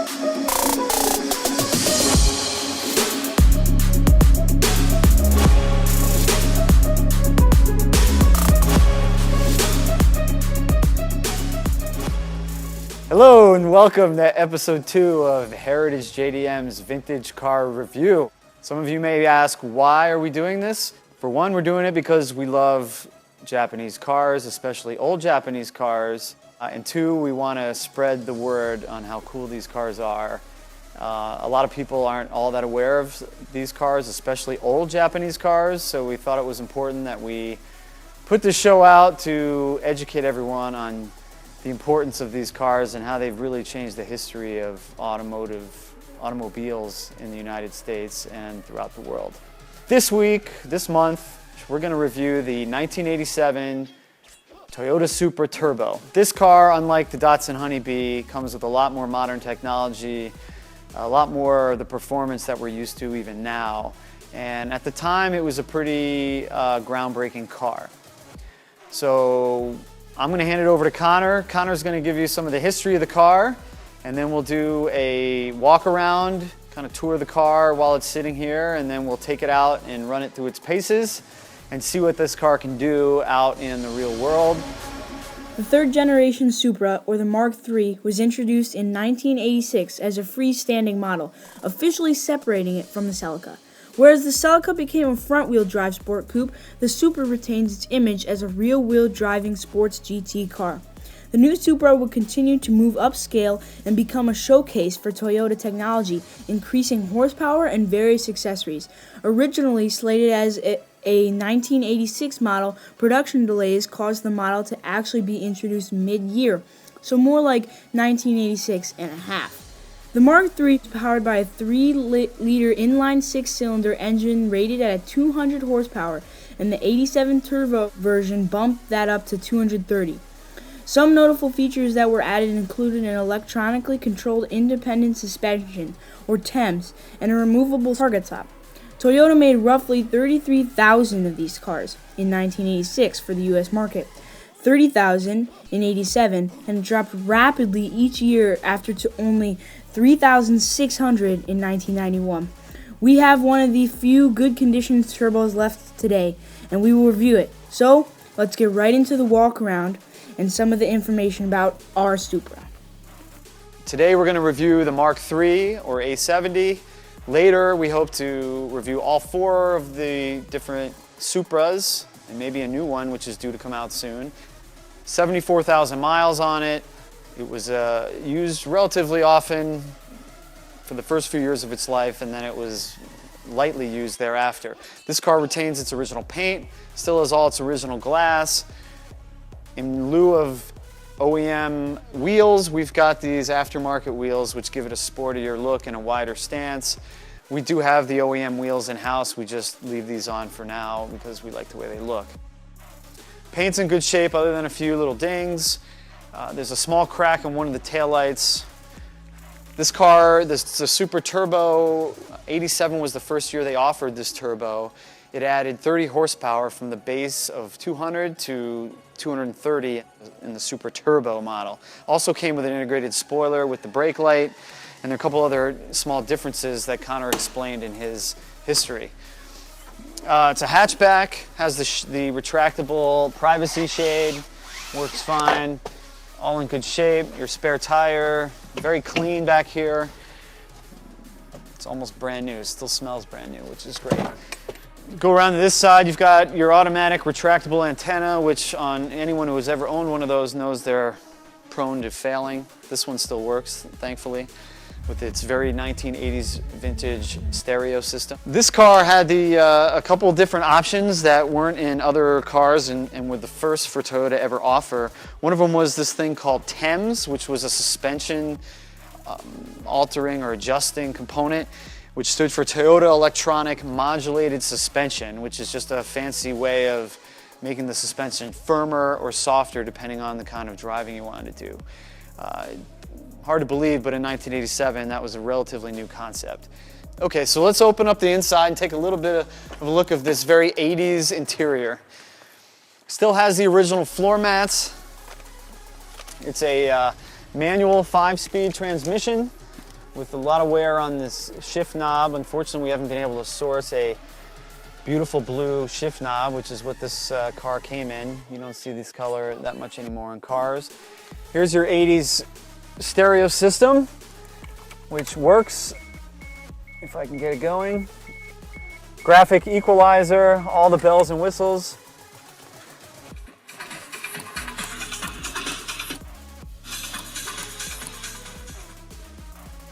Hello and welcome to episode 2 of HeritageJDM's Vintage Car Review. Some of you may ask, why are we doing this? For one, we're doing it because we love Japanese cars, especially old Japanese cars. And two, we want to spread the word on how cool these cars are. A lot of people aren't all that aware of these cars, especially old Japanese cars, so we thought it was important that we put this show out to educate everyone on the importance of these cars and how they've really changed the history of automobiles in the United States and throughout the world. This month, we're going to review the 1987 Toyota Supra Turbo. This car, unlike the Datsun Honeybee, comes with a lot more modern technology, a lot more of the performance that we're used to even now. And at the time, it was a pretty groundbreaking car. So I'm going to hand it over to Connor. Connor's going to give you some of the history of the car, and then we'll do a walk around, kind of tour the car while it's sitting here, and then we'll take it out and run it through its paces and see what this car can do out in the real world. The third generation Supra, or the Mark III, was introduced in 1986 as a freestanding model, officially separating it from the Celica. Whereas the Celica became a front-wheel drive sport coupe, the Supra retains its image as a rear-wheel driving sports GT car. The new Supra will continue to move upscale and become a showcase for Toyota technology, increasing horsepower and various accessories. Originally slated as a 1986 model, production delays caused the model to actually be introduced mid-year, so more like 1986 and a half. The Mark III is powered by a 3-liter inline 6-cylinder engine rated at 200 horsepower, and the 87 Turbo version bumped that up to 230. Some notable features that were added included an electronically controlled independent suspension, or TEMS, and a removable target top. Toyota made roughly 33,000 of these cars in 1986 for the U.S. market, 30,000 in 87, and dropped rapidly each year after to only 3,600 in 1991. We have one of the few good condition turbos left today, and we will review it. So, let's get right into the walk around and some of the information about our Supra. Today we're going to review the Mark III or A70. Later we hope to review all 4 of the different Supras and maybe a new one which is due to come out soon. 74,000 miles on it. It was used relatively often for the first few years of its life, and then it was lightly used thereafter. This car retains its original paint, still has all its original glass. In lieu of OEM wheels, we've got these aftermarket wheels which give it a sportier look and a wider stance. We do have the OEM wheels in-house, we just leave these on for now because we like the way they look. Paint's in good shape other than a few little dings. There's a small crack in one of the taillights. This car, the Supra Turbo, 87 was the first year they offered this turbo. It added 30 horsepower from the base of 200 to 230 in the Supra Turbo model. Also came with an integrated spoiler with the brake light, and there are a couple other small differences that Connor explained in his history. It's a hatchback, has the retractable privacy shade, works fine, all in good shape. Your spare tire, very clean back here. It's almost brand new, it still smells brand new, which is great. Go around to this side, you've got your automatic retractable antenna, which on anyone who has ever owned one of those knows they're prone to failing. This one still works, thankfully, with its very 1980s vintage stereo system. This car had a couple of different options that weren't in other cars and were the first for Toyota to ever offer. One of them was this thing called TEMS, which was a suspension altering or adjusting component, which stood for Toyota Electronic Modulated Suspension, which is just a fancy way of making the suspension firmer or softer depending on the kind of driving you wanted to do. Hard to believe, but in 1987, that was a relatively new concept. Okay, so let's open up the inside and take a little bit of a look of this very 80s interior. Still has the original floor mats. It's a manual 5-speed transmission with a lot of wear on this shift knob. Unfortunately, we haven't been able to source a beautiful blue shift knob, which is what this car came in. You don't see this color that much anymore in cars. Here's your 80s stereo system, which works, if I can get it going. Graphic equalizer, all the bells and whistles.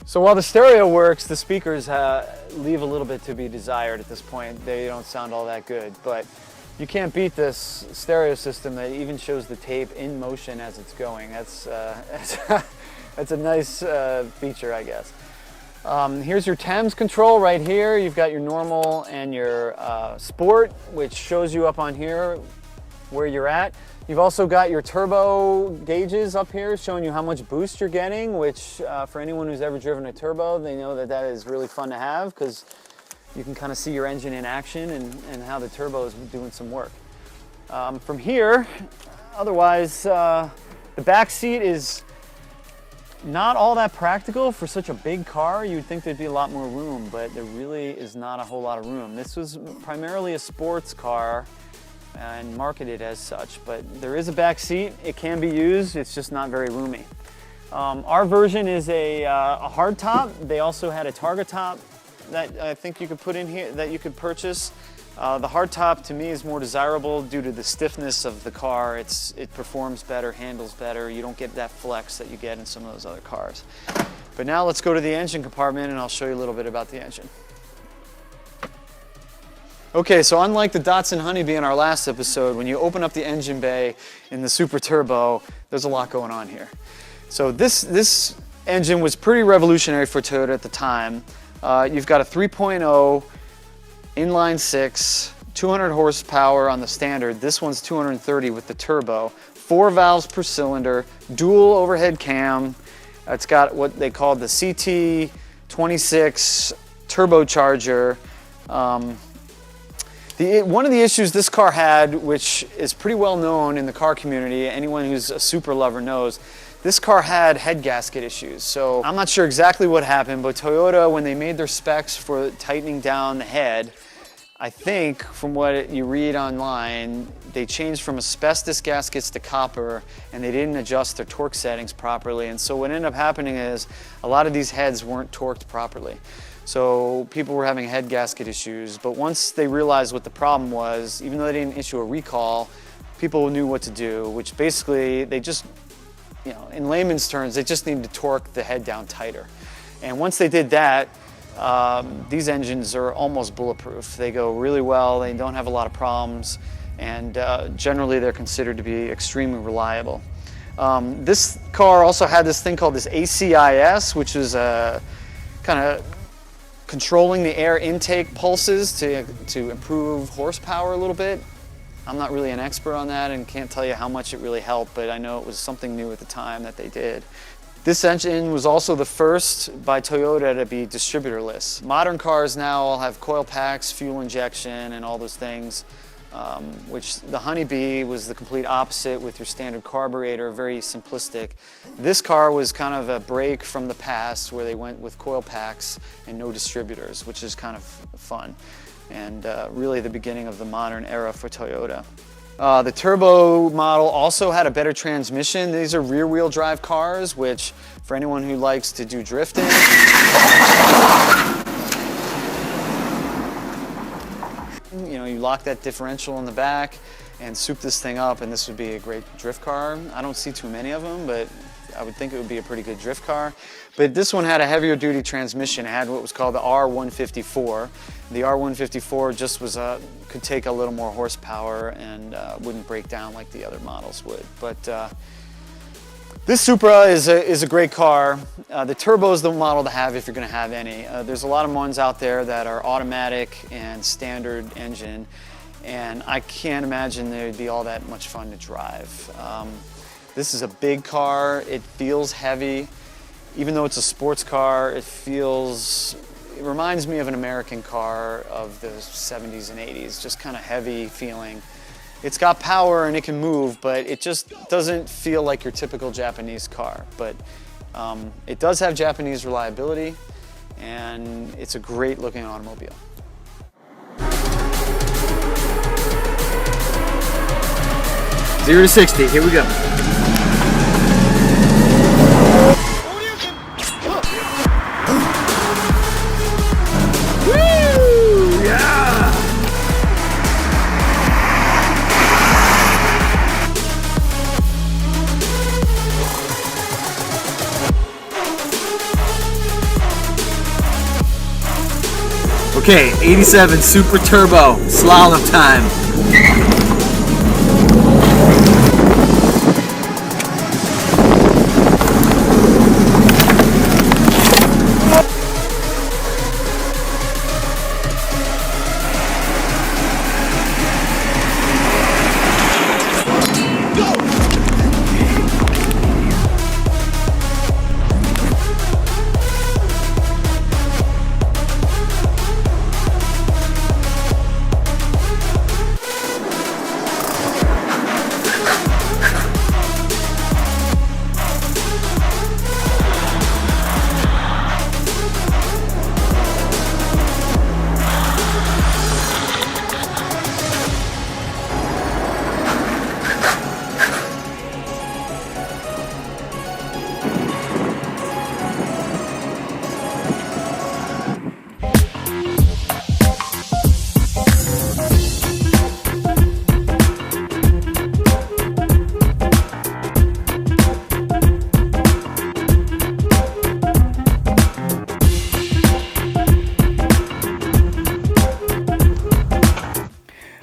So while the stereo works, the speakers leave a little bit to be desired at this point. They don't sound all that good, but you can't beat this stereo system that even shows the tape in motion as it's going. That's a nice feature, I guess. Here's your Thames control right here. You've got your normal and your sport, which shows you up on here where you're at. You've also got your turbo gauges up here showing you how much boost you're getting, which for anyone who's ever driven a turbo, they know that that is really fun to have because you can kind of see your engine in action and how the turbo is doing some work. From here, otherwise, the back seat is not all that practical for such a big car. You'd think there'd be a lot more room, but there really is not a whole lot of room. This was primarily a sports car and marketed as such, but there is a back seat. It can be used, it's just not very roomy. Our version is a hard top. They also had a Targa top that I think you could put in here, that you could purchase. The hard top to me is more desirable due to the stiffness of the car. It performs better, handles better. You don't get that flex that you get in some of those other cars. But now let's go to the engine compartment and I'll show you a little bit about the engine. Okay, so unlike the Datsun Honeybee in our last episode, when you open up the engine bay in the Supra Turbo, there's a lot going on here. So this engine was pretty revolutionary for Toyota at the time. You've got a 3.0 inline six, 200 horsepower on the standard. This one's 230 with the turbo. 4 valves per cylinder, dual overhead cam. It's got what they call the CT26 turbocharger. One of the issues this car had, which is pretty well known in the car community, anyone who's a Supra lover knows, this car had head gasket issues. So I'm not sure exactly what happened, but Toyota, when they made their specs for tightening down the head, I think from what you read online, they changed from asbestos gaskets to copper, and they didn't adjust their torque settings properly. And so what ended up happening is a lot of these heads weren't torqued properly. So people were having head gasket issues, but once they realized what the problem was, even though they didn't issue a recall, people knew what to do, which basically they just, in layman's terms, they just needed to torque the head down tighter. And once they did that, these engines are almost bulletproof. They go really well, they don't have a lot of problems, and generally they're considered to be extremely reliable. This car also had this thing called this ACIS, which is a kind of controlling the air intake pulses to improve horsepower a little bit. I'm not really an expert on that and can't tell you how much it really helped, but I know it was something new at the time that they did. This engine was also the first by Toyota to be distributorless. Modern cars now all have coil packs, fuel injection, and all those things, which the Honeybee was the complete opposite with your standard carburetor, very simplistic. This car was kind of a break from the past where they went with coil packs and no distributors, which is kind of fun, and really the beginning of the modern era for Toyota. The turbo model also had a better transmission. These are rear-wheel drive cars, which for anyone who likes to do drifting, you lock that differential in the back and soup this thing up, and this would be a great drift car. I don't see too many of them, but I would think it would be a pretty good drift car. But this one had a heavier duty transmission. It had what was called the R154. The R154 just could take a little more horsepower and wouldn't break down like the other models would. But this Supra is a great car. The turbo is the model to have if you're going to have any. There's a lot of ones out there that are automatic and standard engine, and I can't imagine they'd be all that much fun to drive. This is a big car. It feels heavy. Even though it's a sports car, it reminds me of an American car of the 70s and 80s, just kind of heavy feeling. It's got power and it can move, but it just doesn't feel like your typical Japanese car. But It does have Japanese reliability, and it's a great looking automobile. Zero to 60, here we go. Woo! Yeah! Okay, 87 Supra Turbo, slalom time.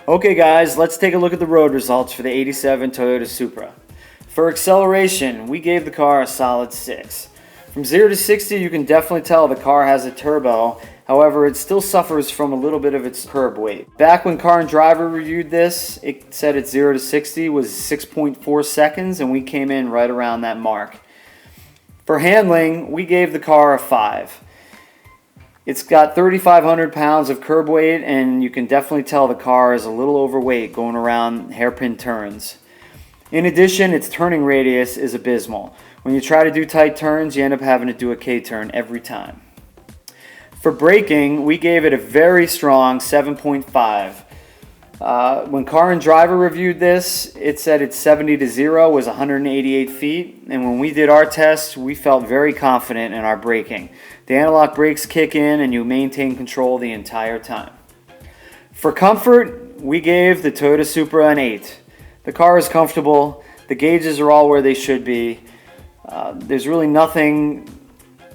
Okay guys, let's take a look at the road results for the 87 Toyota Supra. For acceleration, we gave the car a solid 6. From 0 to 60, you can definitely tell the car has a turbo, however it still suffers from a little bit of its curb weight. Back when Car and Driver reviewed this, it said its 0 to 60 was 6.4 seconds, and we came in right around that mark. For handling, we gave the car a 5. It's got 3,500 pounds of curb weight, and you can definitely tell the car is a little overweight going around hairpin turns. In addition, its turning radius is abysmal. When you try to do tight turns, you end up having to do a K-turn every time. For braking, we gave it a very strong 7.5. When Car and Driver reviewed this, it said its 70 to 0 was 188 feet, and when we did our test, we felt very confident in our braking. The anti-lock brakes kick in and you maintain control the entire time. For comfort, we gave the Toyota Supra an 8. The car is comfortable, the gauges are all where they should be. There's really nothing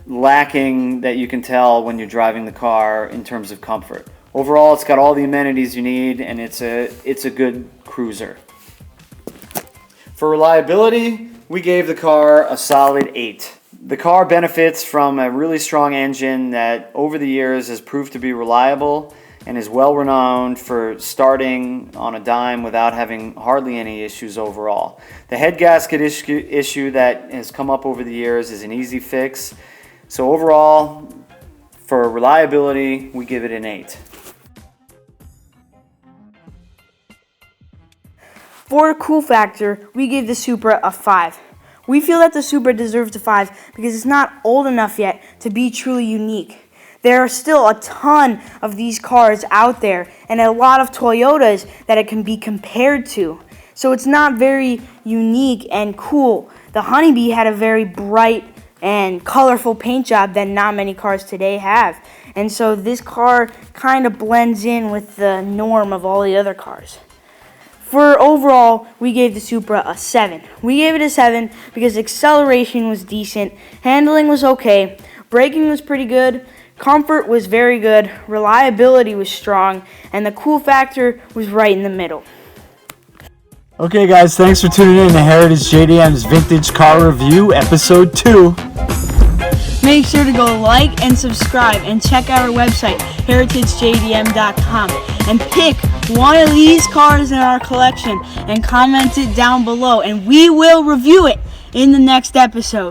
lacking that you can tell when you're driving the car in terms of comfort. Overall, it's got all the amenities you need, and it's a good cruiser. For reliability, we gave the car a solid 8. The car benefits from a really strong engine that over the years has proved to be reliable and is well renowned for starting on a dime without having hardly any issues overall. The head gasket issue that has come up over the years is an easy fix. So overall, for reliability, we give it an 8. For cool factor, we gave the Supra a 5. We feel that the Supra deserves a 5 because it's not old enough yet to be truly unique. There are still a ton of these cars out there and a lot of Toyotas that it can be compared to. So it's not very unique and cool. The Honeybee had a very bright and colorful paint job that not many cars today have. And so this car kind of blends in with the norm of all the other cars. For overall, we gave the Supra a 7. We gave it a 7 because acceleration was decent, handling was okay, braking was pretty good, comfort was very good, reliability was strong, and the cool factor was right in the middle. Okay guys, thanks for tuning in to HeritageJDM's Vintage Car Review, Episode 2. Make sure to go like and subscribe and check out our website, HeritageJDM.com, and pick one of these cars in our collection and comment it down below, and we will review it in the next episode.